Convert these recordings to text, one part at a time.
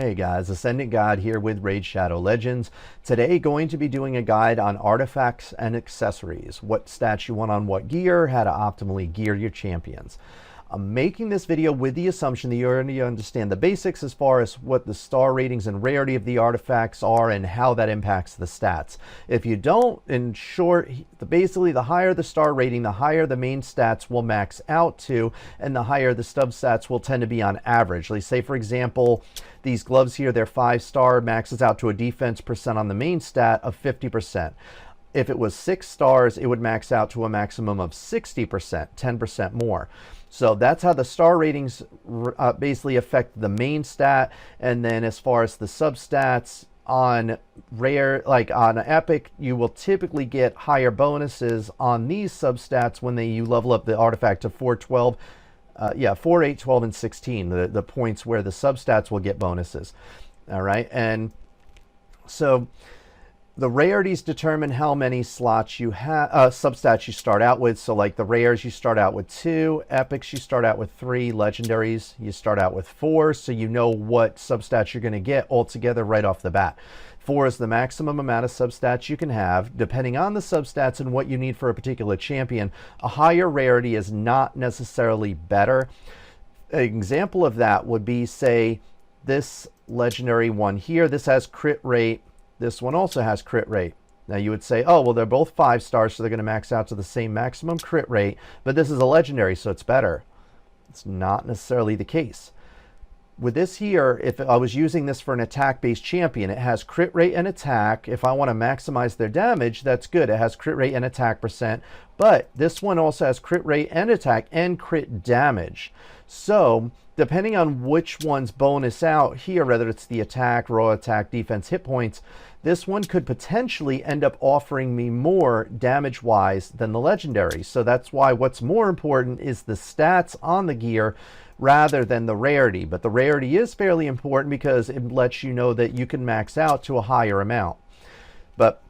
Hey guys, AscendantGod here with Raid Shadow Legends. Today going to be doing a guide on artifacts and accessories, what stats you want on what gear, how to optimally gear your champions. I'm making this video with the assumption that you already understand the basics as far as what the star ratings and rarity of the artifacts are and how that impacts the stats. If you don't, in short, basically the higher the star rating, the higher the main stats will max out to, and the higher the sub stats will tend to be on average. Let's say, for example, these gloves here, they're 5-star, maxes out to a defense percent on the main stat of 50%. If it was 6 stars, it would max out to a maximum of 60%, 10% more. So that's how the star ratings basically affect the main stat. And then as far as the substats, on rare, like on epic, you will typically get higher bonuses on these substats when you level up the artifact to 412. 4, 8, 12, and 16, the points where the substats will get bonuses. All right, and so the rarities determine how many slots you have, substats you start out with. So like the rares, you start out with 2, epics, you start out with 3, legendaries, you start out with 4. So you know what substats you're going to get altogether right off the bat. 4 is the maximum amount of substats you can have. Depending on the substats and what you need for a particular champion, a higher rarity is not necessarily better. An example of that would be, say, this legendary one here. This has crit rate. This one also has crit rate. Now you would say, oh, well, they're both 5 stars, so they're going to max out to the same maximum crit rate, but this is a legendary, so it's better. It's not necessarily the case. With this here, if I was using this for an attack-based champion, it has crit rate and attack. If I want to maximize their damage, that's good. It has crit rate and attack percent, but this one also has crit rate and attack and crit damage. So depending on which one's bonus out here, whether it's the attack, raw attack, defense, hit points, this one could potentially end up offering me more damage-wise than the legendary. So that's why what's more important is the stats on the gear rather than the rarity. But the rarity is fairly important because it lets you know that you can max out to a higher amount. But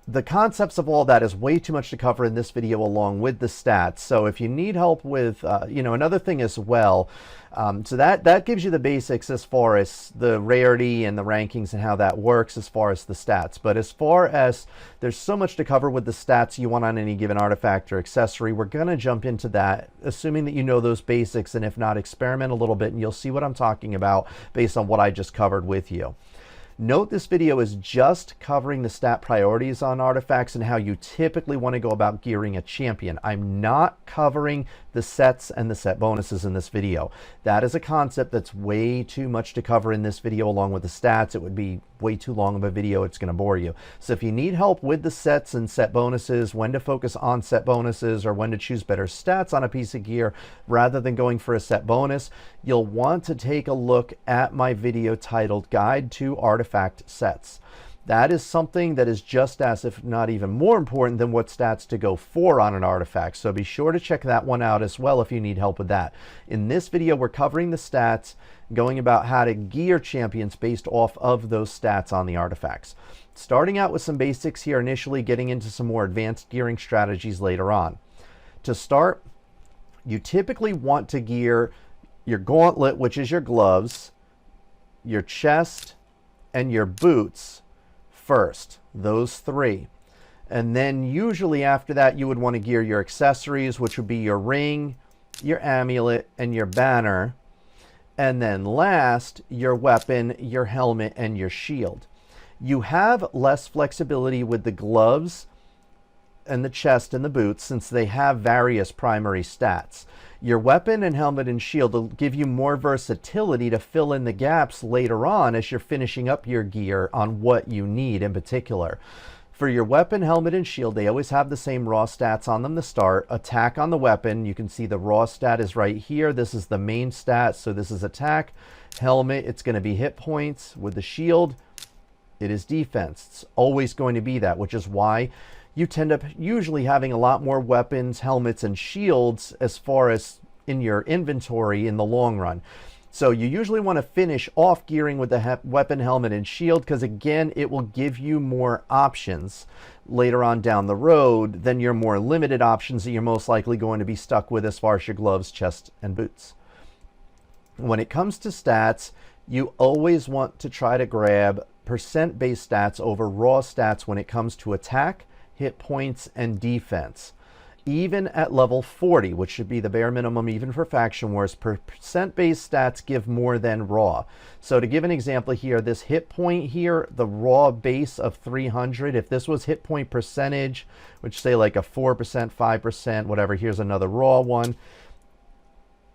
the concepts of all that is way too much to cover in this video along with the stats. So if you need help with, another thing as well, so that gives you the basics as far as the rarity and the rankings and how that works as far as the stats. But as far as there's so much to cover with the stats you want on any given artifact or accessory, we're going to jump into that, assuming that you know those basics, and if not, experiment a little bit and you'll see what I'm talking about based on what I just covered with you. Note this video is just covering the stat priorities on artifacts and how you typically want to go about gearing a champion. I'm not covering the sets and the set bonuses in this video. That is a concept that's way too much to cover in this video along with the stats. It would be way too long of a video. It's going to bore you. So if you need help with the sets and set bonuses, when to focus on set bonuses or when to choose better stats on a piece of gear rather than going for a set bonus, you'll want to take a look at my video titled Guide to Artifact Sets. That is something that is just as, if not even more important than what stats to go for on an artifact. So be sure to check that one out as well if you need help with that. In this video, we're covering the stats, going about how to gear champions based off of those stats on the artifacts. Starting out with some basics here initially, getting into some more advanced gearing strategies later on. To start, you typically want to gear your gauntlet, which is your gloves, your chest, and your boots first, those 3. And then usually after that you would want to gear your accessories, which would be your ring, your amulet, and your banner. And then last, your weapon, your helmet, and your shield. You have less flexibility with the gloves and the chest and the boots since they have various primary stats. Your weapon and helmet and shield will give you more versatility to fill in the gaps later on as you're finishing up your gear on what you need in particular. For your weapon, helmet, and shield, they always have the same raw stats on them to start. Attack on the weapon, you can see the raw stat is right here. This is the main stat, so this is attack. Helmet, it's going to be hit points. With the shield, it is defense. It's always going to be that, which is why you tend up usually having a lot more weapons, helmets, and shields as far as in your inventory in the long run. So you usually want to finish off gearing with the weapon, helmet, and shield because, again, it will give you more options later on down the road than your more limited options that you're most likely going to be stuck with as far as your gloves, chest, and boots. When it comes to stats, you always want to try to grab percent-based stats over raw stats when it comes to attack, hit points, and defense. Even at level 40, which should be the bare minimum even for Faction Wars, percent-based stats give more than raw. So to give an example here, this hit point here, the raw base of 300, if this was hit point percentage, which say like a 4%, 5%, whatever, here's another raw one.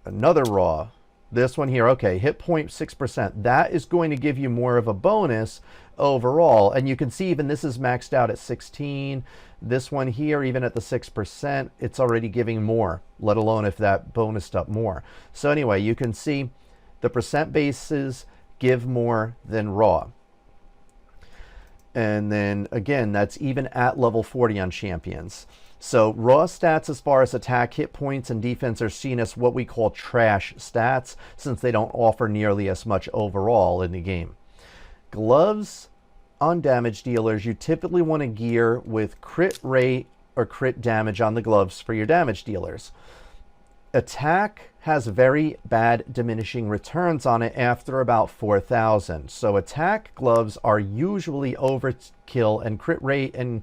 Another raw. This one here, okay, hit point 6%. That is going to give you more of a bonus overall. And you can see even this is maxed out at 16. This one here, even at the 6%, it's already giving more, let alone if that bonused up more. So anyway, you can see the percent bases give more than raw. And then again, that's even at level 40 on champions. So raw stats as far as attack, hit points, and defense are seen as what we call trash stats, since they don't offer nearly as much overall in the game. Gloves on damage dealers, you typically want to gear with crit rate or crit damage on the gloves for your damage dealers. Attack has very bad diminishing returns on it after about 4,000. So attack gloves are usually overkill, and crit rate and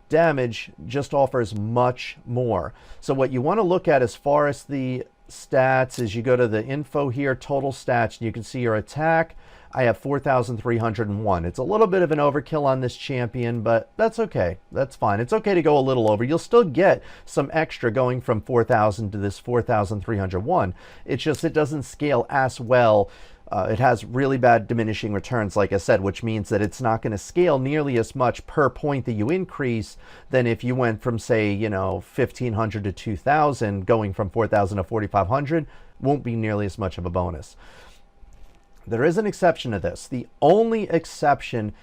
damage just offers much more. So what you want to look at as far as the stats is you go to the info here, total stats, and you can see your attack. I have 4,301. It's a little bit of an overkill on this champion, but that's okay. That's fine. It's okay to go a little over. You'll still get some extra going from 4,000 to this 4,301. It's just it doesn't scale as well. It has really bad diminishing returns, like I said, which means that it's not going to scale nearly as much per point that you increase than if you went from, say, you know, 1,500 to 2,000, going from 4,000 to 4,500, won't be nearly as much of a bonus. There is an exception to this. The only exception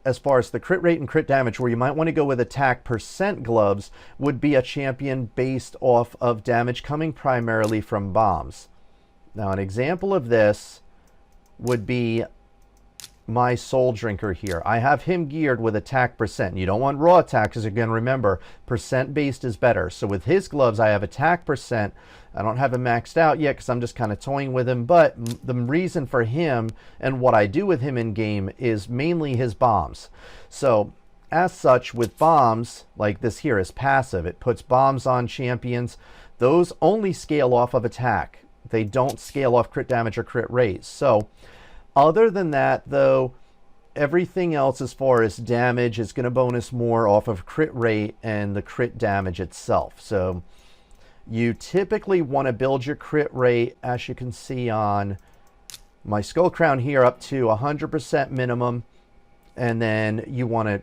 as far as the crit rate and crit damage where you might want to go with attack percent gloves would be a champion based off of damage coming primarily from bombs. Now, an example of this would be my Soul Drinker here. I have him geared with attack percent. You don't want raw attack because, again, remember, percent based is better. So with his gloves, I have attack percent. I don't have him maxed out yet because I'm just kind of toying with him. But the reason for him and what I do with him in game is mainly his bombs. So as such, with bombs, like this here is passive. It puts bombs on champions. Those only scale off of attack. They don't scale off crit damage or crit rate. So other than that, though, everything else as far as damage is going to bonus more off of crit rate and the crit damage itself. So you typically want to build your crit rate, as you can see on my Skull Crown here, up to 100% minimum. And then you want to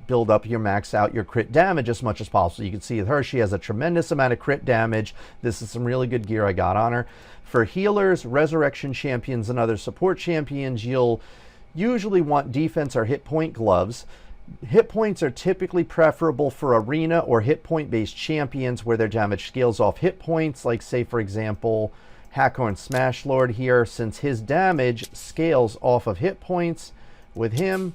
build up your max out your crit damage as much as possible. You can see with her, she has a tremendous amount of crit damage. This is some really good gear I got on her. For healers, resurrection champions, and other support champions, you'll usually want defense or hit point gloves. Hit points are typically preferable for arena or hit point based champions where their damage scales off hit points, like say for example Hackhorn Smashlord here, since his damage scales off of hit points. With him,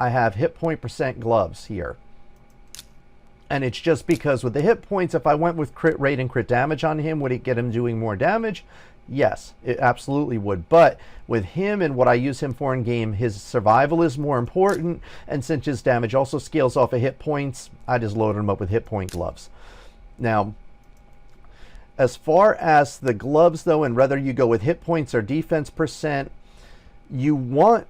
I have hit point percent gloves here. And it's just because with the hit points, if I went with crit rate and crit damage on him, would it get him doing more damage? Yes, it absolutely would. But with him and what I use him for in game, his survival is more important. And since his damage also scales off of hit points, I just loaded him up with hit point gloves. Now, as far as the gloves though, and whether you go with hit points or defense percent, you want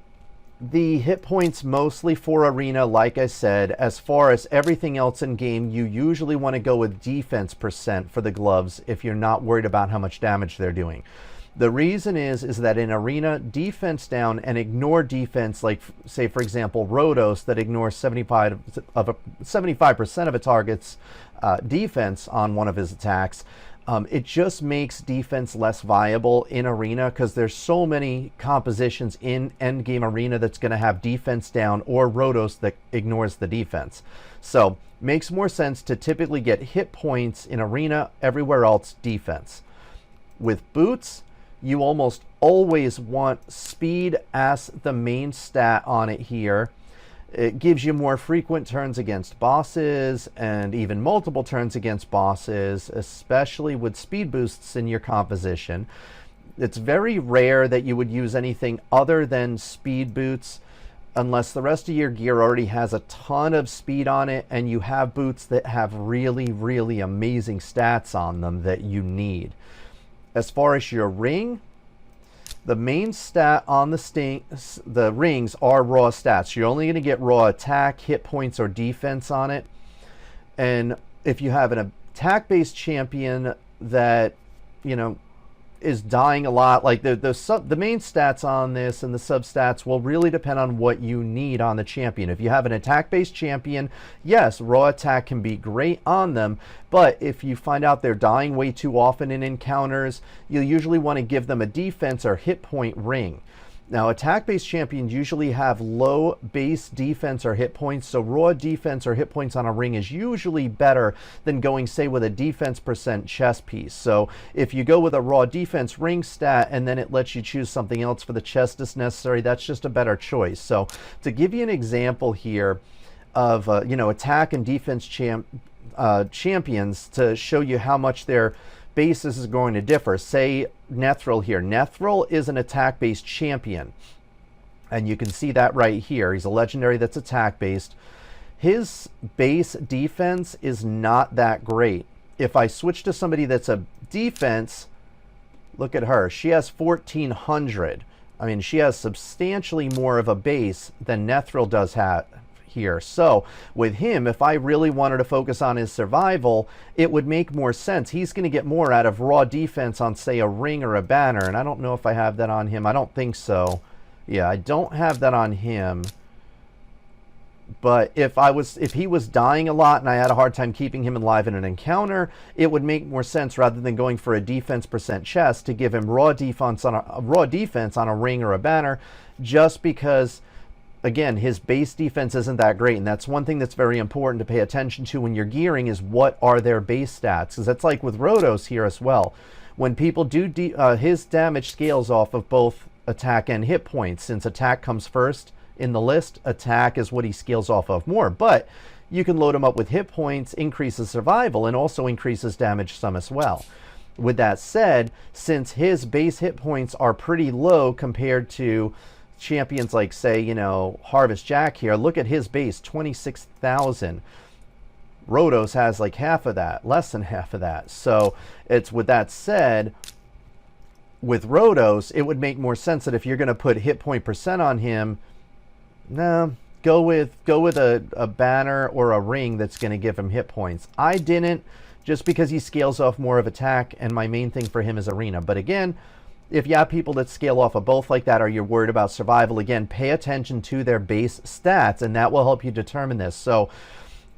the hit points mostly for arena, like I said. As far as everything else in game, you usually want to go with defense percent for the gloves if you're not worried about how much damage they're doing. The reason is that in arena, defense down and ignore defense, like say for example Rhodos that ignores 75% of a target's defense on one of his attacks. It just makes defense less viable in arena because there's so many compositions in endgame arena that's going to have defense down or Rhodos that ignores the defense. So makes more sense to typically get hit points in arena, everywhere else defense. With boots, you almost always want speed as the main stat on it here. It gives you more frequent turns against bosses and even multiple turns against bosses, especially with speed boosts in your composition. It's very rare that you would use anything other than speed boots unless the rest of your gear already has a ton of speed on it and you have boots that have really, really amazing stats on them that you need. As far as your ring, the main stat on the rings are raw stats. You're only going to get raw attack, hit points, or defense on it. And if you have an attack-based champion that, you know, is dying a lot, like the main stats on this and the substats will really depend on what you need on the champion. If you have an attack-based champion, yes, raw attack can be great on them, but if you find out they're dying way too often in encounters, you'll usually want to give them a defense or hit point ring. Now, attack-based champions usually have low base defense or hit points, so raw defense or hit points on a ring is usually better than going, say, with a defense percent chest piece. So if you go with a raw defense ring stat and then it lets you choose something else for the chest as necessary, that's just a better choice. So to give you an example here of, you know, attack and defense champions to show you how much their basis is going to differ. Say Nethril here. Nethril is an attack-based champion, and you can see that right here. He's a legendary that's attack-based. His base defense is not that great. If I switch to somebody that's a defense, look at her. She has 1400. I mean, she has substantially more of a base than Nethril does have here. So with him, if I really wanted to focus on his survival, it would make more sense. He's going to get more out of raw defense on, say, a ring or a banner, and I don't know if I have that on him. I don't think so. Yeah, I don't have that on him. But if he was dying a lot and I had a hard time keeping him alive in an encounter, it would make more sense, rather than going for a defense percent chest, to give him raw defense on a ring or a banner, just because, again, his base defense isn't that great. And that's one thing that's very important to pay attention to when you're gearing, is what are their base stats. Because that's like with Rhodos here as well. When people do, his damage scales off of both attack and hit points. Since attack comes first in the list, attack is what he scales off of more. But you can load him up with hit points, increases survival, and also increases damage some as well. With that said, since his base hit points are pretty low compared to champions like, say, you know, Harvest Jack here, look at his base, 26,000. Rhodos has like half of that, less than half of that. So it's, with that said, with Rhodos, it would make more sense that if you're going to put hit point percent on him, no, go with a banner or a ring that's going to give him hit points. I didn't, just because he scales off more of attack, and my main thing for him is arena. But again, if you have people that scale off of both like that, or you're worried about survival, again, pay attention to their base stats, and that will help you determine this. So,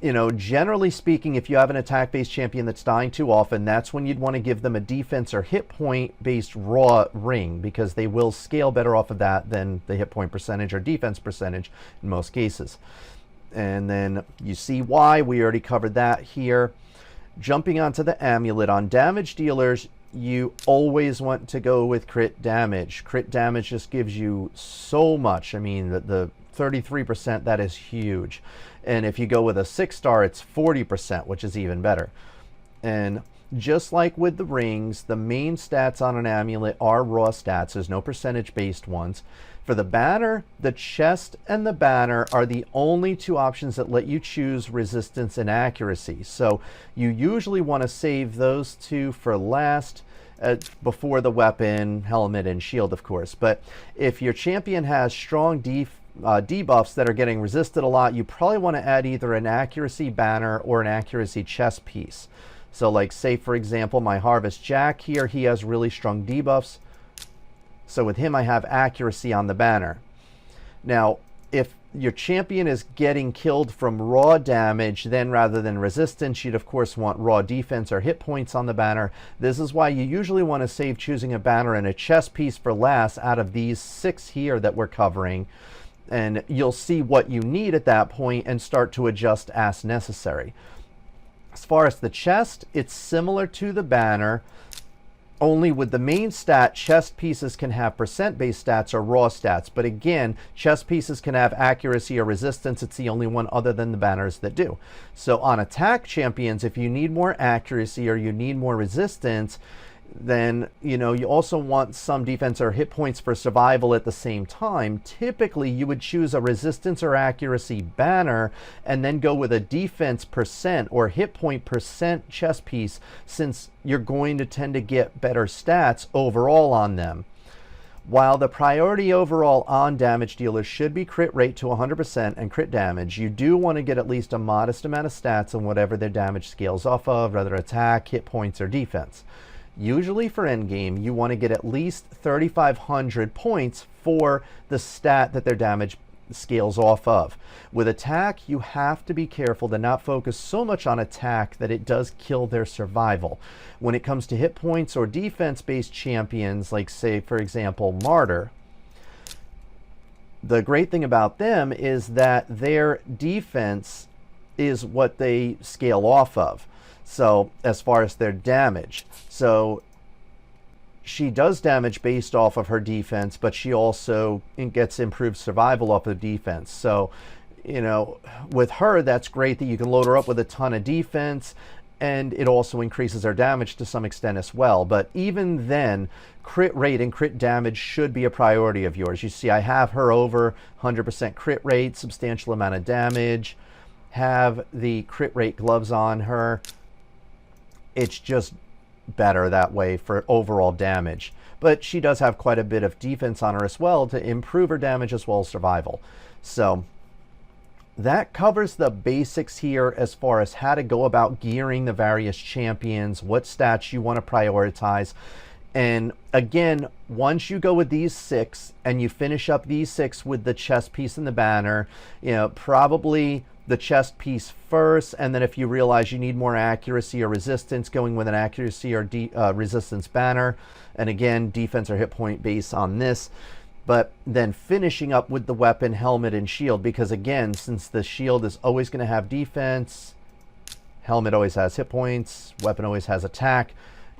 you know, generally speaking, if you have an attack-based champion that's dying too often, that's when you'd want to give them a defense or hit point-based raw ring, because they will scale better off of that than the hit point percentage or defense percentage in most cases. And then you see why. We already covered that here. Jumping onto the amulet, on damage dealers, you always want to go with crit damage. Crit damage just gives you so much. I mean, the 33%, that is huge. And if you go with a 6-star, it's 40%, which is even better. And just like with the rings, the main stats on an amulet are raw stats. There's no percentage-based ones. For the banner, the chest and the banner are the only two options that let you choose resistance and accuracy. So you usually want to save those two for last, before the weapon, helmet, and shield, of course. But if your champion has strong debuffs that are getting resisted a lot, you probably want to add either an accuracy banner or an accuracy chest piece. So like, say, for example, my Harvest Jack here, he has really strong debuffs. So with him, I have accuracy on the banner. Now, if your champion is getting killed from raw damage, then rather than resistance, you'd of course want raw defense or hit points on the banner. This is why you usually want to save choosing a banner and a chest piece for last out of these 6 here that we're covering. And you'll see what you need at that point and start to adjust as necessary. As far as the chest, it's similar to the banner, only with the main stat, chest pieces can have percent-based stats or raw stats. But again, chest pieces can have accuracy or resistance. It's the only one other than the banners that do. So on attack champions, if you need more accuracy or you need more resistance, Then, you know, you also want some defense or hit points for survival at the same time. Typically, you would choose a resistance or accuracy banner and then go with a defense percent or hit point percent chess piece, since you're going to tend to get better stats overall on them. While the priority overall on damage dealers should be crit rate to 100% and crit damage, you do want to get at least a modest amount of stats on whatever their damage scales off of, whether attack, hit points, or defense. Usually for endgame, you want to get at least 3,500 points for the stat that their damage scales off of. With attack, you have to be careful to not focus so much on attack that it does kill their survival. When it comes to hit points or defense-based champions, like say, for example, Martyr, the great thing about them is that their defense is what they scale off of. So as far as their damage, so she does damage based off of her defense, but she also gets improved survival off of defense. So, you know, with her, that's great that you can load her up with a ton of defense, and it also increases her damage to some extent as well. But even then, crit rate and crit damage should be a priority of yours. You see, I have her over 100% crit rate, substantial amount of damage, have the crit rate gloves on her. It's just better that way for overall damage. But she does have quite a bit of defense on her as well to improve her damage as well as survival. So that covers the basics here as far as how to go about gearing the various champions, what stats you want to prioritize. And again, once you go with these 6 and you finish up these 6 with the chest piece and the banner, you know, probably the chest piece first, and then if you realize you need more accuracy or resistance, going with an accuracy or resistance banner, and again, defense or hit point base on this, but then finishing up with the weapon, helmet, and shield, because again, since the shield is always going to have defense, helmet always has hit points, weapon always has attack,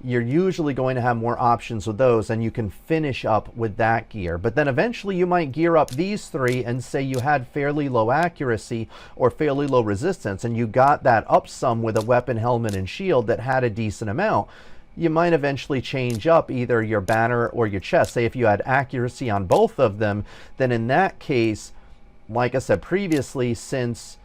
you're usually going to have more options with those, and you can finish up with that gear. But then eventually you might gear up these 3 and say you had fairly low accuracy or fairly low resistance, and you got that up some with a weapon, helmet, and shield that had a decent amount. You might eventually change up either your banner or your chest. Say if you had accuracy on both of them, then in that case, like I said previously, since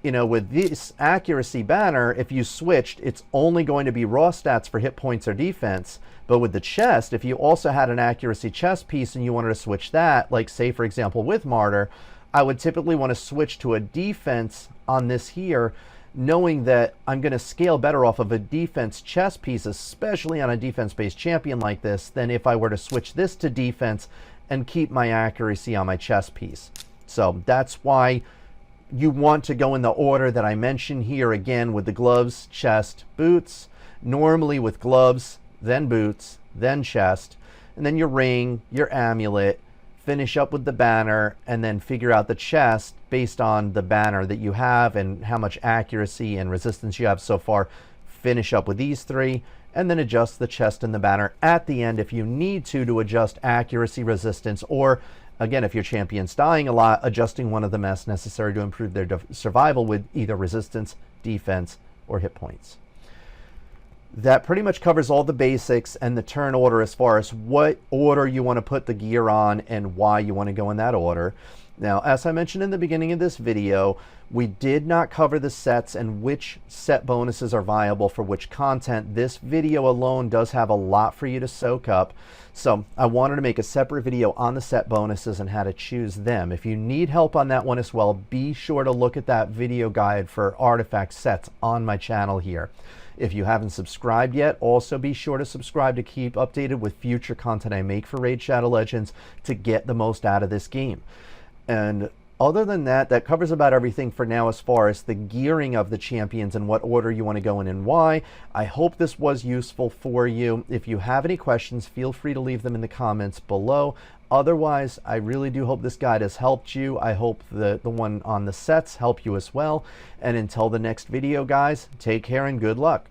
you know, with this accuracy banner, if you switched, it's only going to be raw stats for hit points or defense. But with the chest, if you also had an accuracy chest piece and you wanted to switch that, like say, for example, with Martyr, I would typically want to switch to a defense on this here, knowing that I'm going to scale better off of a defense chest piece, especially on a defense-based champion like this, than if I were to switch this to defense and keep my accuracy on my chest piece. So that's why you want to go in the order that I mentioned here, again, with the gloves, chest, boots. Normally with gloves, then boots, then chest, and then your ring, your amulet, finish up with the banner, and then figure out the chest based on the banner that you have and how much accuracy and resistance you have so far. Finish up with these 3, and then adjust the chest and the banner at the end if you need to adjust accuracy, resistance, or again, if your champion's dying a lot, adjusting one of them as necessary to improve their survival with either resistance, defense, or hit points. That pretty much covers all the basics and the turn order as far as what order you want to put the gear on and why you want to go in that order. Now, as I mentioned in the beginning of this video, we did not cover the sets and which set bonuses are viable for which content. This video alone does have a lot for you to soak up. So I wanted to make a separate video on the set bonuses and how to choose them. If you need help on that one as well, be sure to look at that video guide for artifact sets on my channel here. If you haven't subscribed yet, also be sure to subscribe to keep updated with future content I make for Raid Shadow Legends to get the most out of this game. And other than that, that covers about everything for now as far as the gearing of the champions and what order you want to go in and why. I hope this was useful for you. If you have any questions, feel free to leave them in the comments below. Otherwise, I really do hope this guide has helped you. I hope the one on the sets help you as well. And until the next video, guys, take care and good luck.